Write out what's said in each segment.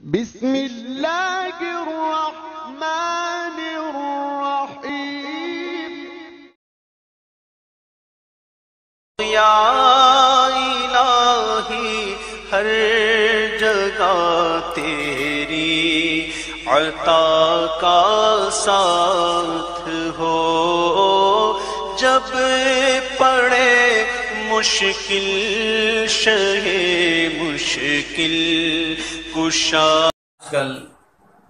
بسم اللہ الرحمن الرحیم۔ یا الہی ہر جگہ تیری عطا کا ساتھ ہو، جب پڑے مشکل شہ مشکل کشا۔ آج کل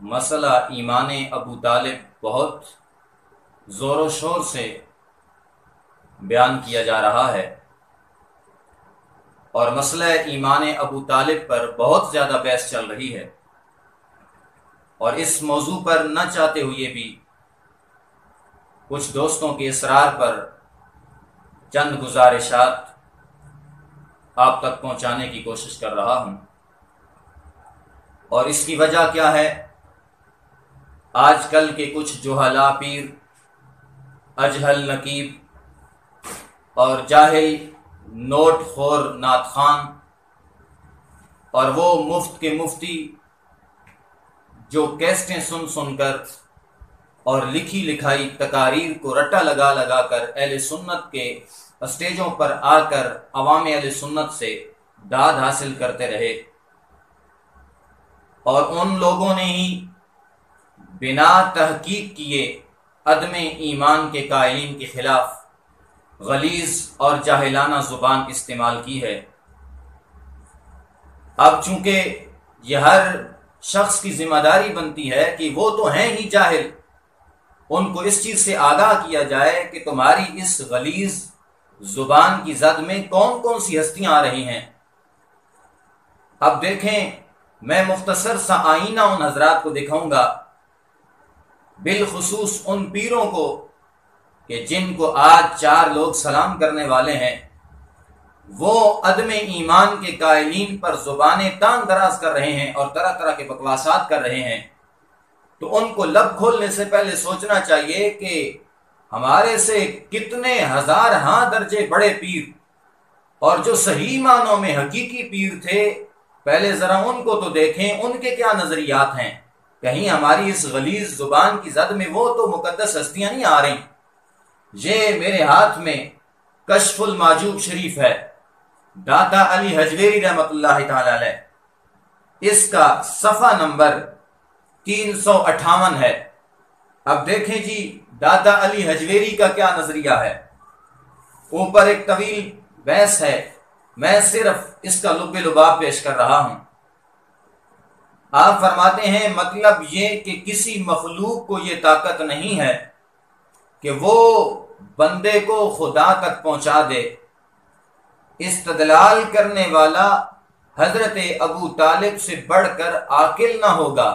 مسئلہ ایمان ابو طالب بہت زور و شور سے بیان کیا جا رہا ہے، اور مسئلہ ایمان ابو طالب پر بہت زیادہ بحث چل رہی ہے، اور اس موضوع پر نہ چاہتے ہوئے بھی کچھ دوستوں کے اصرار پر چند گزارشات آپ تک پہنچانے کی کوشش کر رہا ہوں۔ اور اس کی وجہ کیا ہے؟ آج کل کے کچھ جوہلا پیر، اجہل نقیب اور جاہل نوٹ خور نعت خان، اور وہ مفت کے مفتی جو کیسٹیں سن سن کر اور لکھی لکھائی تقاریر کو رٹا لگا لگا کر اہل سنت کے اسٹیجوں پر آ کر عوام اہل سنت سے داد حاصل کرتے رہے، اور ان لوگوں نے ہی بنا تحقیق کیے عدم ایمان کے قائلین کے خلاف غلیظ اور جاہلانہ زبان استعمال کی ہے۔ اب چونکہ یہ ہر شخص کی ذمہ داری بنتی ہے کہ وہ تو ہیں ہی جاہل، ان کو اس چیز سے آگاہ کیا جائے کہ تمہاری اس غلیظ زبان کی زد میں کون کون سی ہستیاں آ رہی ہیں۔ اب دیکھیں، میں مختصر سا آئینہ ان حضرات کو دکھاؤں گا، بالخصوص ان پیروں کو کہ جن کو آج 4 لوگ سلام کرنے والے ہیں، وہ عدم ایمان کے قائلین پر زبانیں تان دراز کر رہے ہیں اور طرح طرح کے بکواسات کر رہے ہیں۔ تو ان کو لب کھولنے سے پہلے سوچنا چاہیے کہ ہمارے سے کتنے ہزار ہاں درجے بڑے پیر اور جو صحیح معنوں میں حقیقی پیر تھے، پہلے ذرا ان کو تو دیکھیں، ان کے کیا نظریات ہیں۔ کہیں ہماری اس غلیظ زبان کی زد میں وہ تو مقدس ہستیاں نہیں آ رہی۔ یہ میرے ہاتھ میں کشف المحجوب شریف ہے، داتا علی حجویری رحمۃ اللہ تعالی علیہ، اس کا صفحہ نمبر 358 ہے۔ اب دیکھیں جی داتا علی حجویری کا کیا نظریہ ہے۔ اوپر ایک طویل بحث ہے، میں صرف اس کا لب لباب پیش کر رہا ہوں۔ آپ فرماتے ہیں مطلب یہ کہ کسی مخلوق کو یہ طاقت نہیں ہے کہ وہ بندے کو خدا تک پہنچا دے۔ استدلال کرنے والا حضرت ابو طالب سے بڑھ کر عاقل نہ ہوگا،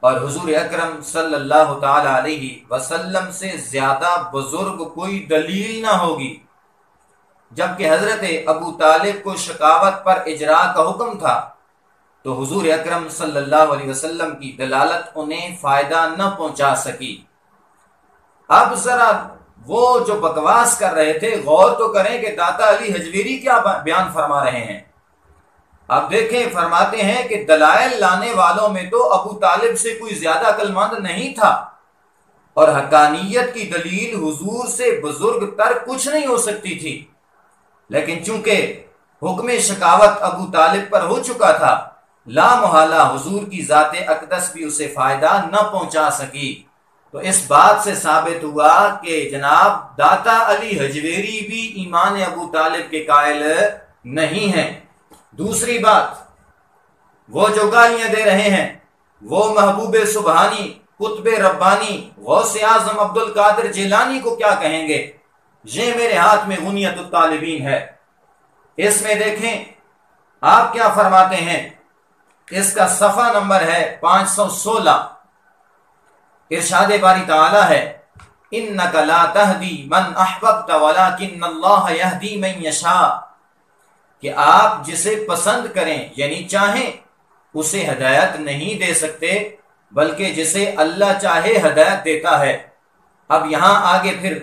اور حضور اکرم صلی اللہ تعالی علیہ وسلم سے زیادہ بزرگ کوئی دلیل نہ ہوگی۔ جبکہ حضرت ابو طالب کو شقاوت پر اجراء کا حکم تھا، تو حضور اکرم صلی اللہ علیہ وسلم کی دلالت انہیں فائدہ نہ پہنچا سکی۔ اب ذرا وہ جو بکواس کر رہے تھے غور تو کریں کہ داتا علی حجویری کیا بیان فرما رہے ہیں۔ اب دیکھیں، فرماتے ہیں کہ دلائل لانے والوں میں تو ابو طالب سے کوئی زیادہ عقل مند نہیں تھا، اور حقانیت کی دلیل حضور سے بزرگ تر کچھ نہیں ہو سکتی تھی، لیکن چونکہ حکم شقاوت ابو طالب پر ہو چکا تھا، لا محالہ حضور کی ذات اقدس بھی اسے فائدہ نہ پہنچا سکی۔ تو اس بات سے ثابت ہوا کہ جناب داتا علی حجویری بھی ایمان ابو طالب کے قائل نہیں ہیں۔ دوسری بات، وہ جو گالیاں دے رہے ہیں وہ محبوب سبحانی، قطب ربانی، غوث اعظم عبد القادر جیلانی کو کیا کہیں گے؟ یہ میرے ہاتھ میں غنیت الطالبین ہے، اس میں دیکھیں آپ کیا فرماتے ہیں۔ اس کا صفحہ نمبر ہے 516۔ ارشاد باری تعالی ہے، اِنَّكَ لَا تَهْدِي مَنْ أَحْبَبْتَ وَلَكِنَّ اللَّهَ يَهْدِي مَنْ يَشَاءُ، کہ آپ جسے پسند کریں یعنی چاہیں اسے ہدایت نہیں دے سکتے، بلکہ جسے اللہ چاہے ہدایت دیتا ہے۔ اب یہاں آگے پھر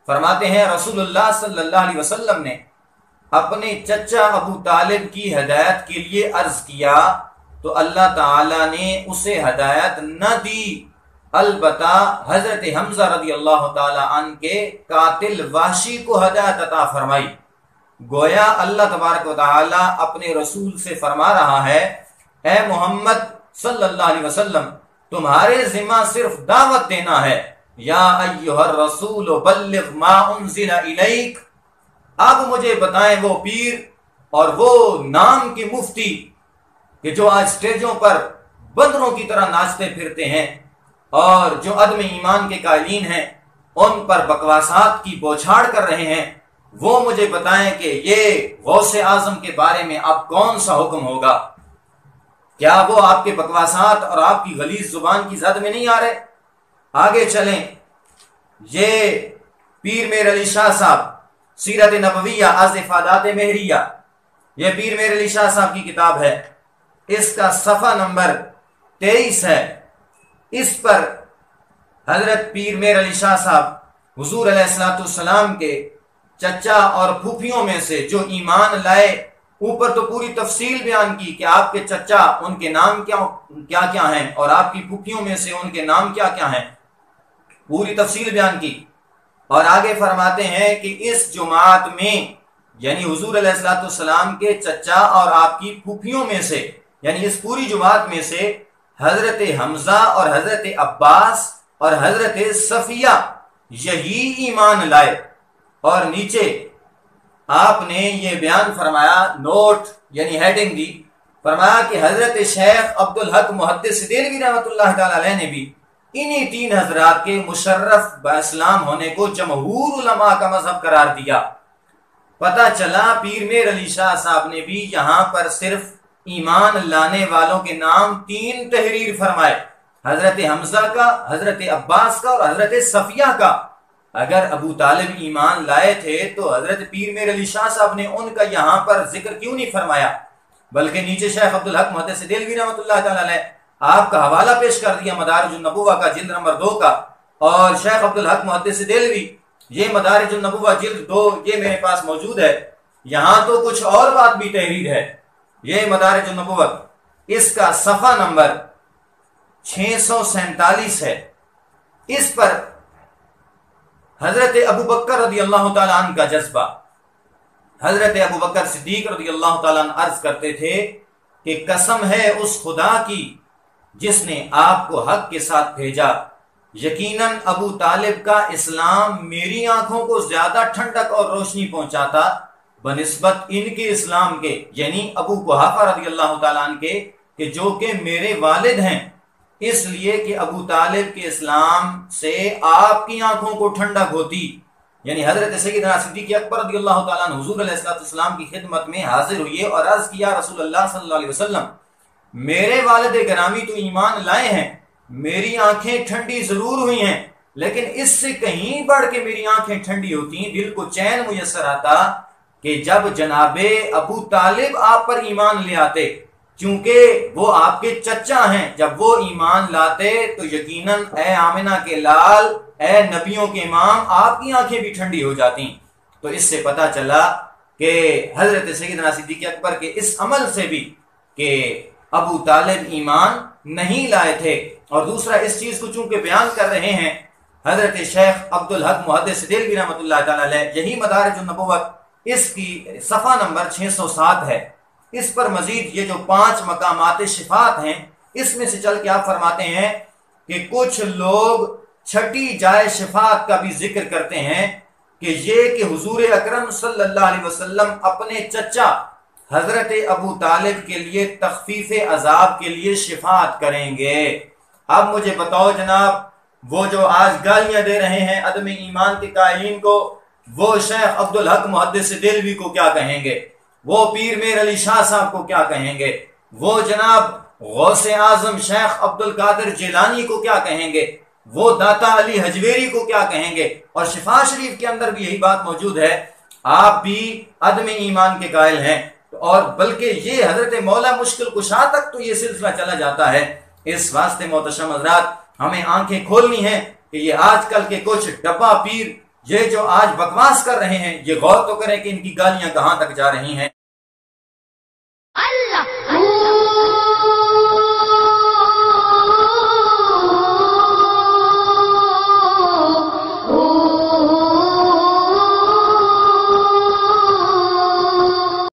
فرماتے ہیں رسول اللہ صلی اللہ علیہ وسلم نے اپنے چچا ابو طالب کی ہدایت کے لیے عرض کیا تو اللہ تعالی نے اسے ہدایت نہ دی، البتہ حضرت حمزہ رضی اللہ تعالی عنہ کے قاتل وحشی کو ہدایت عطا فرمائی۔ گویا اللہ تبارک و تعالی اپنے رسول سے فرما رہا ہے، اے محمد صلی اللہ علیہ وسلم، تمہارے ذمہ صرف دعوت دینا ہے، یا ایھا الرسول بلغ ما انزل الیک۔ اب مجھے بتائیں وہ پیر اور وہ نام کے مفتی کہ جو آج سٹیجوں پر بندروں کی طرح ناچتے پھرتے ہیں اور جو عدم ایمان کے قائلین ہیں، ان پر بکواسات کی بوچھاڑ کر رہے ہیں، وہ مجھے بتائیں کہ یہ غوث اعظم کے بارے میں اب کون سا حکم ہوگا؟ کیا وہ آپ کے بکواسات اور آپ کی غلیظ زبان کی زد میں نہیں آ رہے؟ آگے چلیں، یہ پیر میر علی شاہ صاحب سیرت نبویہ از افادات مہریہ، یہ پیر میر علی شاہ صاحب کی کتاب ہے، اس کا صفحہ نمبر 23 ہے۔ اس پر حضرت پیر میر علی شاہ صاحب حضور علیہ الصلوۃ والسلام کے چچا اور پھوپھیوں میں سے جو ایمان لائے، اوپر تو پوری تفصیل بیان کی کہ آپ کے چچا ان کے نام کیا کیا ہیں اور آپ کی پھوپھیوں میں سے ان کے نام کیا کیا ہیں، پوری تفصیل بیان کی، اور آگے فرماتے ہیں کہ اس جماعت میں یعنی حضور علیہ الصلوۃ والسلام کے چچا اور آپ کی پھوپھیوں میں سے یعنی اس پوری جماعت میں سے حضرت حمزہ اور حضرت عباس اور حضرت صفیہ یہی ایمان لائے۔ اور نیچے آپ نے یہ بیان فرمایا، نوٹ یعنی ہیڈنگ دی، فرمایا کہ حضرت شیخ عبدالحق محدث دہلوی رحمۃ اللہ تعالی علیہ نے بھی انہی 3 حضرات کے مشرف باسلام ہونے کو جمہور علماء کا مذہب قرار دیا۔ پتہ چلا پیر میر علی شاہ صاحب نے بھی یہاں پر صرف ایمان لانے والوں کے نام 3 تحریر فرمائے، حضرت حمزہ کا، حضرت عباس کا اور حضرت صفیہ کا۔ اگر ابو طالب ایمان لائے تھے تو حضرت پیر میر علی شاہ صاحب نے ان کا یہاں پر ذکر کیوں نہیں فرمایا، بلکہ نیچے شیخ عبدالحق محدث دہلوی رحمۃ اللہ تعالی علیہ آپ کا حوالہ پیش کر دیا مدارج النبوہ کا جلد نمبر 2 کا، اور شیخ عبدالحق محدث دہلوی یہ مدارج النبوہ جلد 2 یہ میرے پاس موجود ہے، یہاں تو کچھ اور بات بھی تحریر ہے۔ یہ مدارج النبوہ اس کا صفحہ نمبر 647 ہے۔ اس پر حضرت ابو بکر رضی اللہ تعالیٰ عنہ کا جذبہ، حضرت ابو بکر صدیق رضی اللہ تعالیٰ عنہ عرض کرتے تھے کہ قسم ہے اس خدا کی جس نے آپ کو حق کے ساتھ بھیجا، یقیناً ابو طالب کا اسلام میری آنکھوں کو زیادہ ٹھنڈک اور روشنی پہنچاتا بنسبت ان کے اسلام کے، یعنی ابو قحافہ رضی اللہ تعالیٰ عنہ کے، کہ جو کہ میرے والد ہیں، اس لیے کہ ابو طالب کے اسلام سے آپ کی آنکھوں کو ٹھنڈک ہوتی۔ یعنی حضرت سیدنا صدیق اکبر رضی اللہ تعالیٰ عنہ حضور علیہ السلام کی خدمت میں حاضر ہوئے اور عرض کیا، رسول اللہ صلی اللہ علیہ وسلم، میرے والد گرامی تو ایمان لائے ہیں، میری آنکھیں ٹھنڈی ضرور ہوئی ہیں، لیکن اس سے کہیں بڑھ کے میری آنکھیں ٹھنڈی ہوتی، دل کو چین میسر آتا کہ جب جناب ابو طالب آپ پر ایمان لے آتے، چونکہ وہ آپ کے چچا ہیں، جب وہ ایمان لاتے تو یقیناً اے آمنہ کے لال، اے نبیوں کے امام، آپ کی آنکھیں بھی ٹھنڈی ہو جاتی۔ تو اس سے پتہ چلا کہ حضرت سیدنا صدیق اکبر کے اس عمل سے بھی کہ ابو طالب ایمان نہیں لائے تھے۔ اور دوسرا اس چیز کو چونکہ بیان کر رہے ہیں حضرت شیخ عبدالحق محدث دہلوی رحمۃ اللہ تعالی علیہ، یہی مدارج النبوت اس کی صفحہ نمبر 607 ہے۔ اس پر مزید یہ جو 5 مقامات شفاعت ہیں، اس میں سے چل کے آپ فرماتے ہیں کہ کچھ لوگ چھٹی جائے شفاعت کا بھی ذکر کرتے ہیں کہ یہ کہ حضور اکرم صلی اللہ علیہ وسلم اپنے چچا حضرت ابو طالب کے لیے تخفیف عذاب کے لیے شفاعت کریں گے۔ اب مجھے بتاؤ جناب، وہ جو آج گالیاں دے رہے ہیں عدم ایمان کے قائلین کو، وہ شیخ عبدالحق محدث دہلوی کو کیا کہیں گے؟ وہ پیر میر علی شاہ صاحب کو کیا کہیں گے؟ وہ جناب غوث اعظم شیخ عبد القادر جیلانی کو کیا کہیں گے؟ وہ داتا علی حجویری کو کیا کہیں گے؟ اور شفا شریف کے اندر بھی یہی بات موجود ہے، آپ بھی عدم ایمان کے قائل ہیں، اور بلکہ یہ حضرت مولا مشکل کشا تک تو یہ سلسلہ چلا جاتا ہے۔ اس واسطے محتشم حضرات، ہمیں آنکھیں کھولنی ہیں کہ یہ آج کل کے کچھ ڈبہ پیر یہ جو آج بکواس کر رہے ہیں، یہ غور تو کریں کہ ان کی گالیاں کہاں تک جا رہی ہیں۔ اللہ